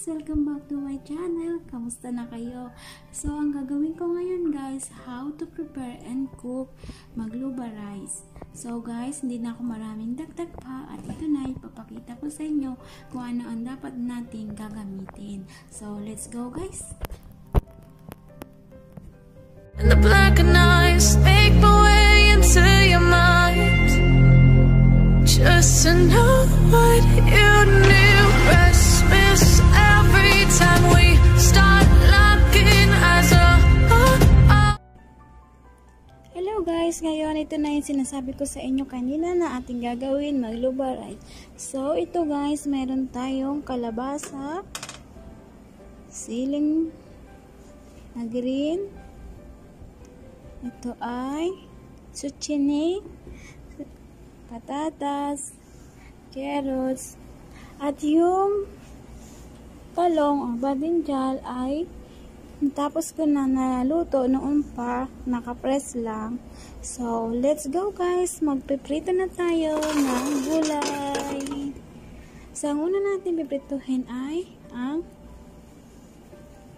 guys! Welcome back to my channel. Kamusta na kayo? So, ang gagawin ko ngayon guys, how to prepare and cook magluba rice. So guys, hindi na ako maraming dagdag pa at ito na ipapakita ko sa inyo kung ano ang dapat nating gagamitin. So, let's go guys! And the black and eyes make my way into your mind, just to know what you knew. Restless every time we start locking eyes. Hello guys, ngayon ito na yung sinasabi ko sa inyo kanina na ating gagawin, magluba rice. So ito guys, meron tayong kalabasa, siling na green, ito ay zucchini, patatas, carrots, at yung talong o badinjal ay tapos ko na naluto noon pa, nakapress lang. So, let's go guys, magpiprito na tayo ng gulay. So, ang una natin piprituhin ay ang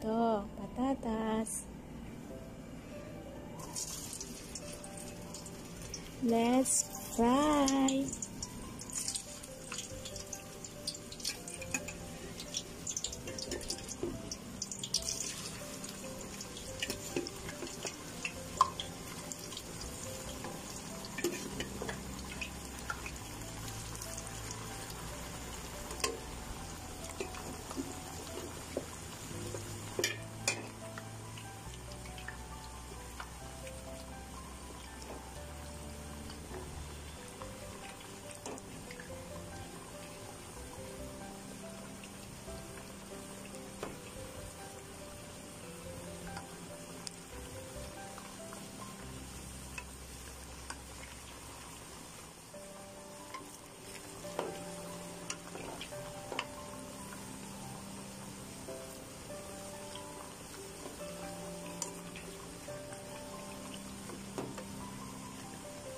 ito, patatas. Let's fry.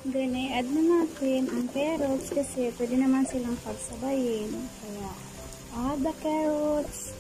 Then, i-add na natin ang carrots kasi pwede naman silang pagsabayin. Kaya, add the carrots.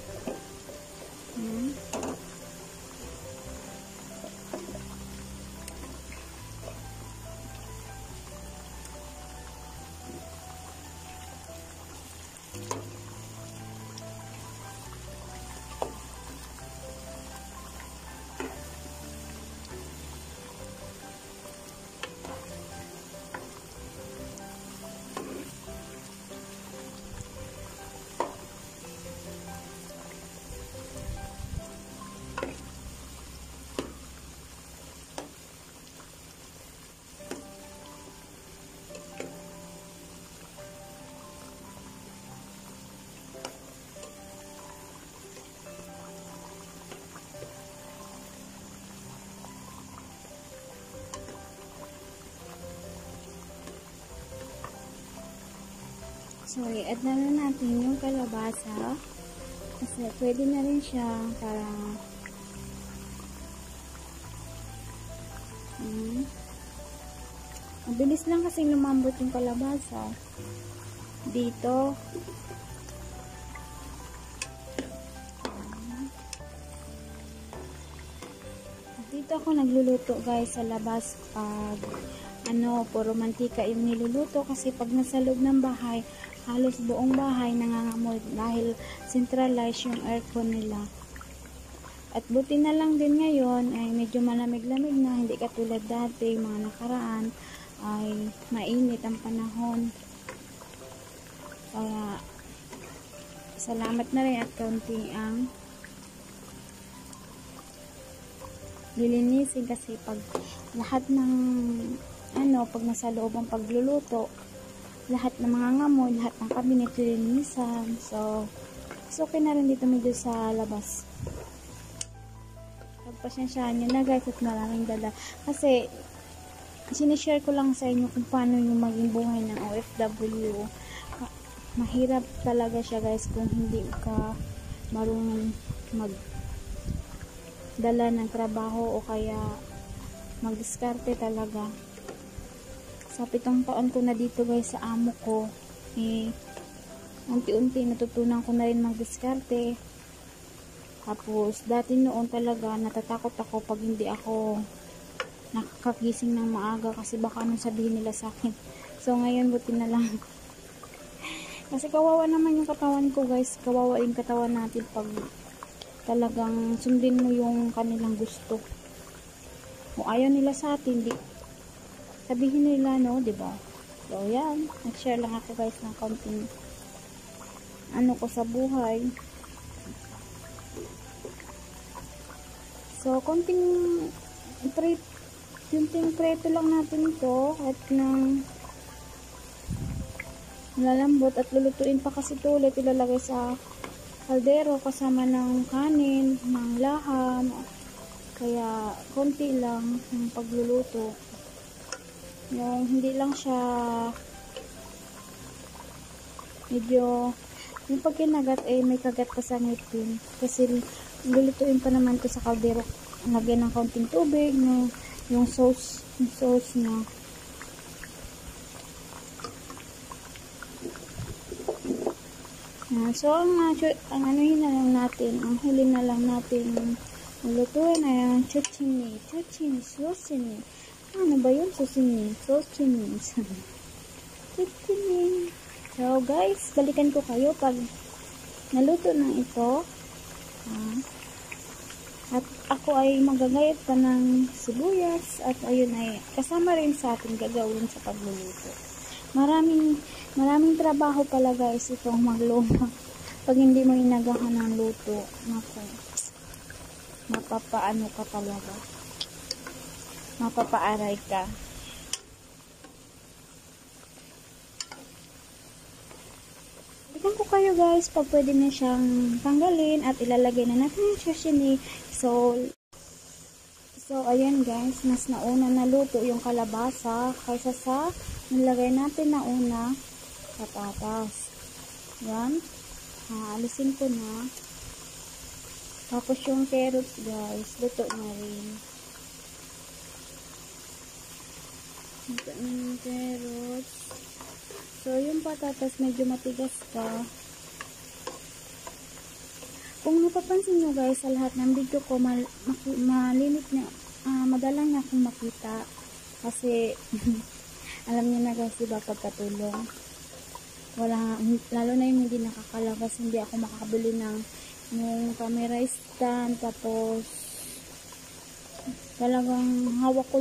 So, i-add na natin yung kalabasa kasi pwede na rin siya para mabilis lang kasi lumambot yung kalabasa dito. Dito ako nagluluto guys sa labas pag puro mantika yung niluluto kasi pag nasa loob ng bahay halos buong bahay nangangamoy dahil centralized yung aircon nila. At buti na lang din ngayon ay medyo malamig-lamig na, hindi katulad dati mga nakaraan ay mainit ang panahon. Kaya salamat na rin at kaunti ang lilinisin kasi pag lahat ng pag nasa loob ang pagluluto, lahat ng mga ngamoy, lahat ng cabinet lilinisan. So okay na rin dito medyo sa labas. Pagpasyensyahan nyo na guys at maraming dala. Kasi sinishare ko lang sa inyo kung paano yung maging buhay ng OFW. Mahirap talaga siya guys kung hindi ka marunong magdala ng trabaho o kaya magdiskarte talaga. Sa 7 taon ko na dito guys sa amo ko, unti-unti natutunan ko na rin magdiskarte Tapos, dati noon talaga, natatakot ako pag hindi ako nakakagising ng maaga kasi baka anong sabihin nila sa akin. So, ngayon, buti na lang. Kasi kawawa naman yung katawan ko, guys. Kawawa yung katawan natin pag talagang sundin mo yung kanilang gusto. Kung ayaw nila sa atin, di sabihin nila, no, diba? So, yan. Nag-share lang ako, guys, ng konting ano ko sa buhay. So, konting preto lang natin ito at nang lalambot at lulutuin pa kasi ito ulit, ilalagay sa kaldero kasama ng kanin, ng laham. Kaya, konti lang yung pagluluto. Yung hindi lang siya medyo yung pagkinagat ay may kagat pa sa ngipin kasi lulutuin pa naman ko sa kaldero. Lagyan ng kaunting tubig no, yung sauce niya. So ang anuhin na lang natin, ang huli na lang natin lulutuin ay ang chuchini, susini. Ano ba yun? Susini. Chuchini. So, guys, balikan ko kayo pag naluto na ito. At ako ay magagayat pa ng sibuyas. At ayun ay kasama rin sa ating gagawin sa pagluluto. Maraming trabaho pala, guys, itong magluto. Pag hindi mo inagahan ng luto, naku, mapapaano ka talaga. Mapapaaray ka. Tignan ko kayo, guys, pag pwede na siyang tanggalin at ilalagay na natin yung sashimi. So ayan, guys, mas nauna naluto yung kalabasa kaysa sa nilagay natin na una patatas. Yan. Alisin ko na. Tapos yung carrots, guys, luto na rin. Luto na yung carrots. So, yung patatas medyo matigas pa. Kung napapansin nyo, guys, sa lahat ng video ko, malimit na, madalang na akong makita. Kasi, alam niyo na, guys, diba, pagkatulong. Lalo na yung hindi nakakalabas, hindi ako makakabili ng camera stand. Tapos, talagang hawak ko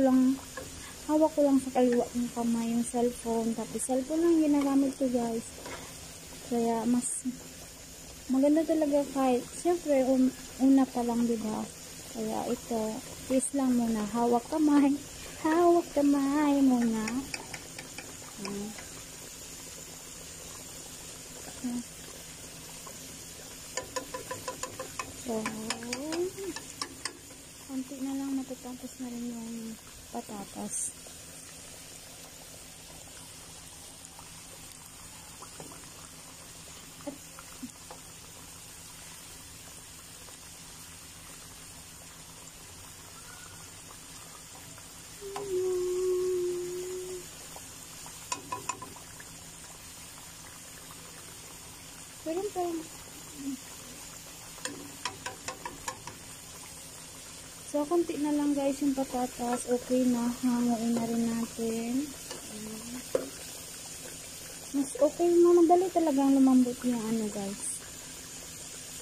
lang sa kaliwa ng kamay yung cellphone. Tapos cellphone lang ginagamit ko, guys. Kaya mas maganda talaga kahit siyempre una pa lang, diba? Kaya ito, please lang muna, hawak kamay muna. So, konti na lang matatapos na rin yung patatas. Meron pa. So, konti na lang, guys, yung patatas. Okay na. Hanguin na rin natin. Mas okay. Madali talagang lumambot yung ano, guys.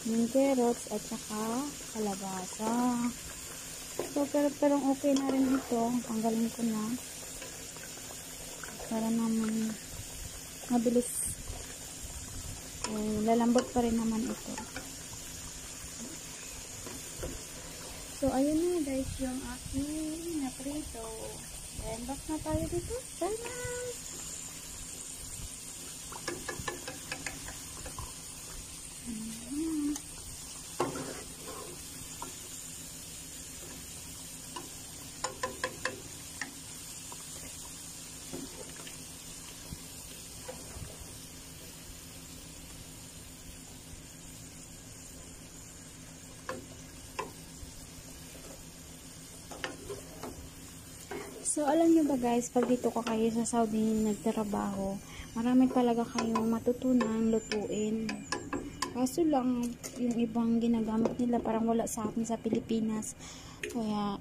Yung carrots at saka kalabasa. So, pero okay na rin ito. Tanggalin ko na. Para naman mabilis. Lalambot pa rin naman ito. So, ayun na, guys, yung aking naprito. Then, back na tayo dito. Sana! So, alam nyo ba, guys, pag dito ka kayo sa Saudi nagtrabaho, marami talaga kayong matutunan lutuin. Kaso lang, yung ibang ginagamit nila parang wala sa atin sa Pilipinas. Kaya,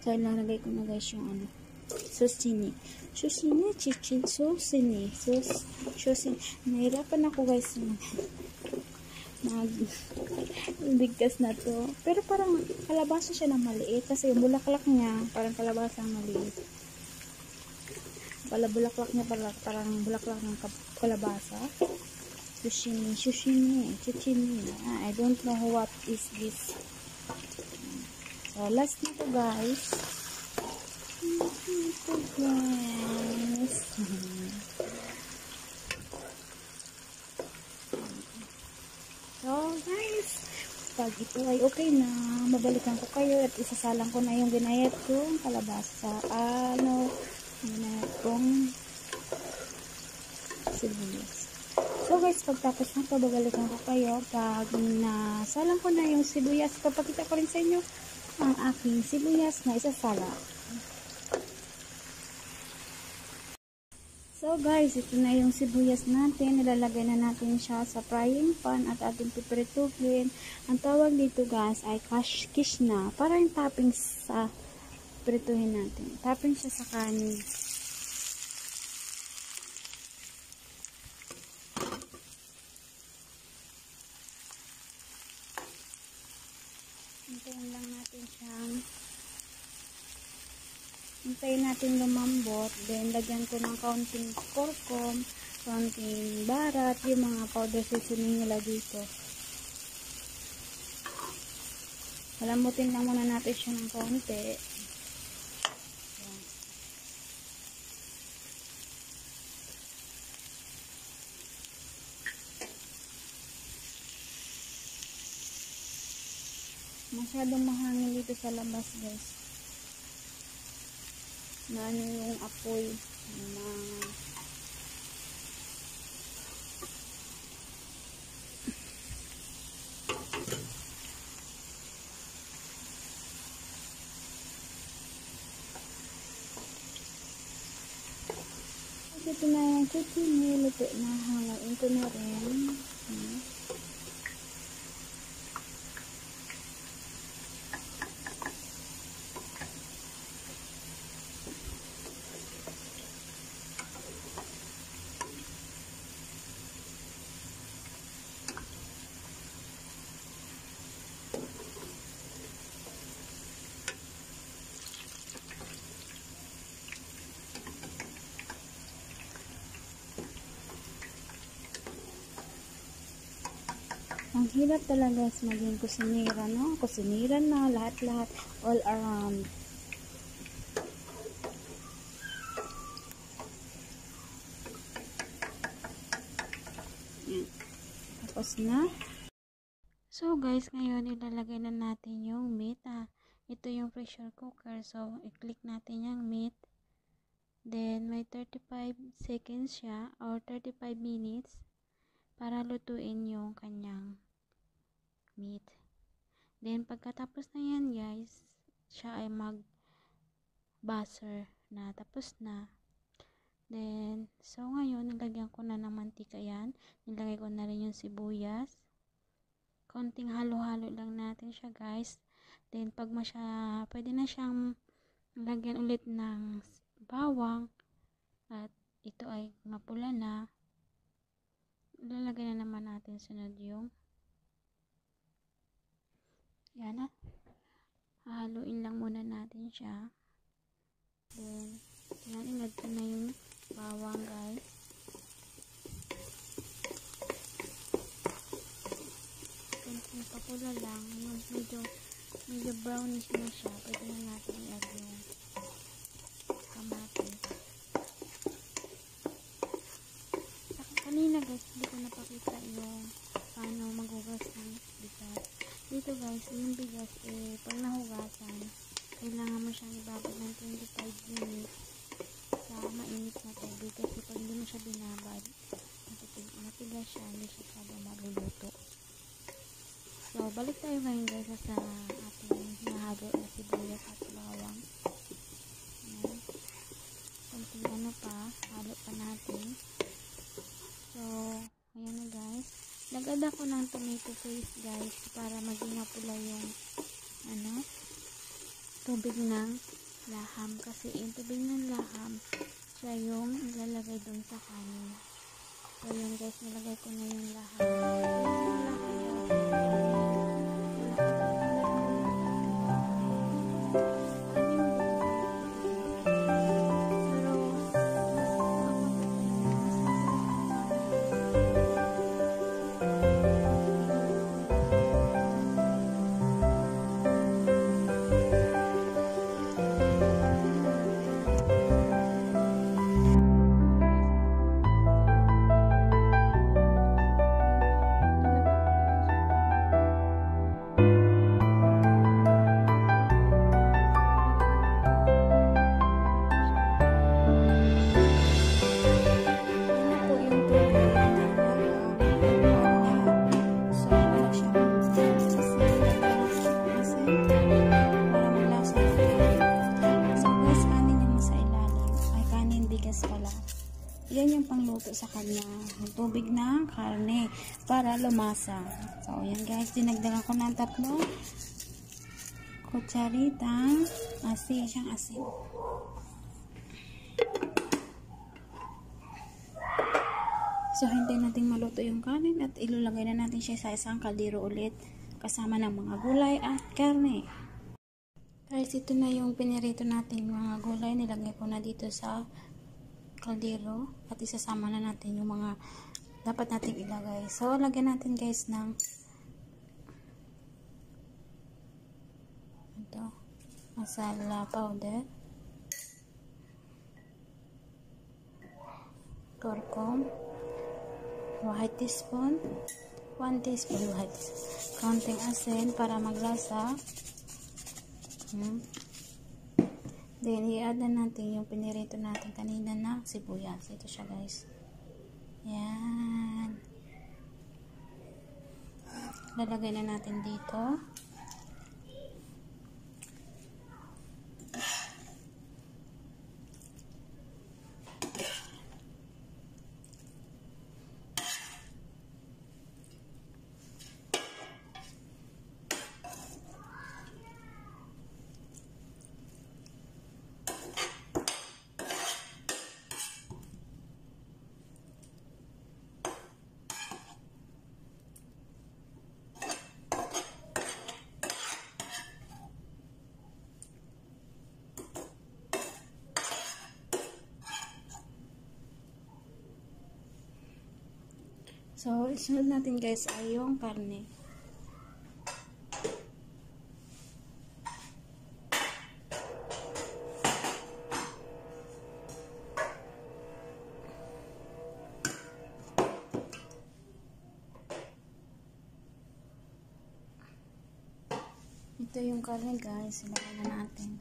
so ilalagay ko na guys yung ano, susini. Susini, chichin, susini. Susini. Nahirapan ako guys bigkas na to. Pero parang kalabasa siya na maliit. Kasi yung bulaklak niya, parang kalabasa maliit. Bulaklak niya parang bulaklak ng kalabasa. Sushimi. I don't know what is this. So, last na to guys. So, guys, pag ito ay okay na, mabalikan ko kayo at isasalang ko na yung ginayat kong kalabasa. Ginayat kong sibuyas. So guys, pagtapos na ito, babalikan ko kayo pag nasalang ko na yung sibuyas. Papakita ko rin sa inyo ang aking sibuyas na isasala. So guys, ito na yung sibuyas natin. Nilalagay na natin siya sa frying pan at ating piprituhin. Ang tawag dito guys ay kishna. Para yung toppings sa prituhin natin. Topping siya sa kanin. Hintayin natin lumambot. Then, lagyan ko ng kaunting kurkum, kaunting barat, yung mga powder seasoning nila dito. Palambutin lang muna natin siya ng kaunti. Masyadong mahangin dito sa labas guys. Na ano yung apoy na ito na yung chicken, luto na, hangain ko na rin. Ang hirap talaga maging kusinira, no? Kusinira na, lahat-lahat, all around. Yan. Tapos na. So guys, ngayon ilalagay na natin yung meat. Ito yung pressure cooker. So, i-click natin yung meat. Then, may 35 seconds siya or 35 minutes para lutuin yung kanyang meat. Then, pagkatapos na yan guys, siya ay mag-buzzer na. Tapos na. Then, so ngayon, nilagyan ko na ng mantika yan. Nilagay ko na rin yung sibuyas. Konting halo-halo lang natin siya guys. Then, pag pwede na siyang lagyan ulit ng bawang. At ito ay mapula na. Ilalagay na naman natin sunod yung yan na. Haluin lang muna natin siya. Then, yan, inad ko na yung bawang guys. Kunting papula lang. Yung medyo brownish na siya. Pwede na natin i-add yung kamatis. Kanina guys, hindi ko napakita yung paano maghugas ng bigas. Dito guys, yung bigas pag nahugasan, kailangan mo siyang ibabad ng 25 minutes sa mainit na tubig. Kasi pag hindi mo siya binabad, matigas siya, hindi siya sabang maluluto. So, balik tayo ngayon guys sa ating nahalo na sibuyas at bawang. Ayan. Konting halo pa natin. So, ayan na guys. Mag-add ako ng tomato paste guys para maging mapula yung tubig ng laham. Kasi yung tubig ng laham siya yung ilalagay dun sa kanin. So yun guys, nilagay ko na yung laham. Yan yung pangluto sa kanya. Tubig ng karne para lumasa. So, yan guys. Dinagdagan ko ng 3 kutsaritang asin. Siyang asin. So, hintayin natin maluto yung kanin at ilulagay na natin siya sa isang kaldero ulit kasama ng mga gulay at karne. Guys, ito na yung pinirito natin mga gulay. Nilagay ko na dito sa kaldero at isasama na natin yung mga dapat nating ilagay. So, lagyan natin guys ng ito, masala powder, kurkum, 1 teaspoon, white, kaunting asin para maglasa. Then, i-add na natin yung pinirito natin kanina na sibuyas. Ito siya guys. Yan. Lalagay na natin dito. So, isunod natin guys ay yung karne. Ito yung karne guys, ilagay na natin.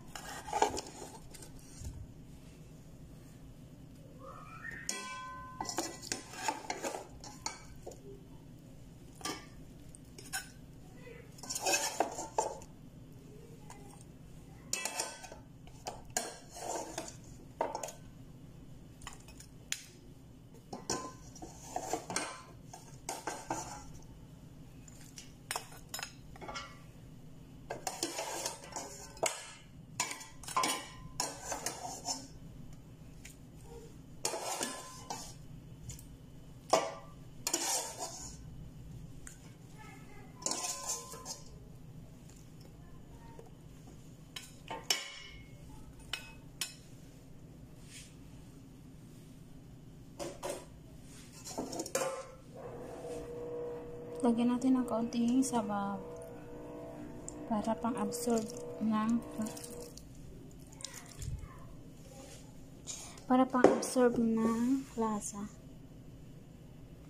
Lagyan natin ng kaunting sabaw para pang-absorb ng lasa.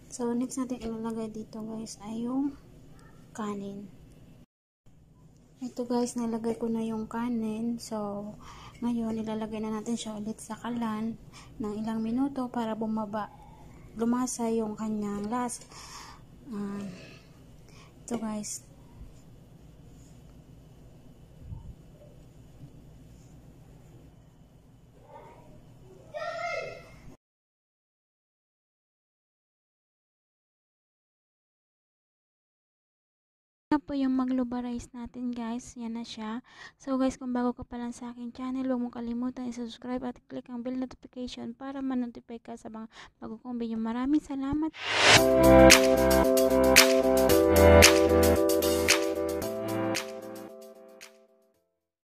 So, next natin ilalagay dito guys ay yung kanin. Ito guys, nalagay ko na yung kanin. So, ngayon ilalagay na natin siya ulit sa kalan ng ilang minuto para lumasa yung kanyang lasa. Ito guys, na po yung magluba rice natin guys. Yan na siya. So guys, kung bago ka pa lang sa aking channel, huwag mo kalimutan i-subscribe at click ang bell notification para ma-notify ka sa mga bago kong video. Maraming salamat.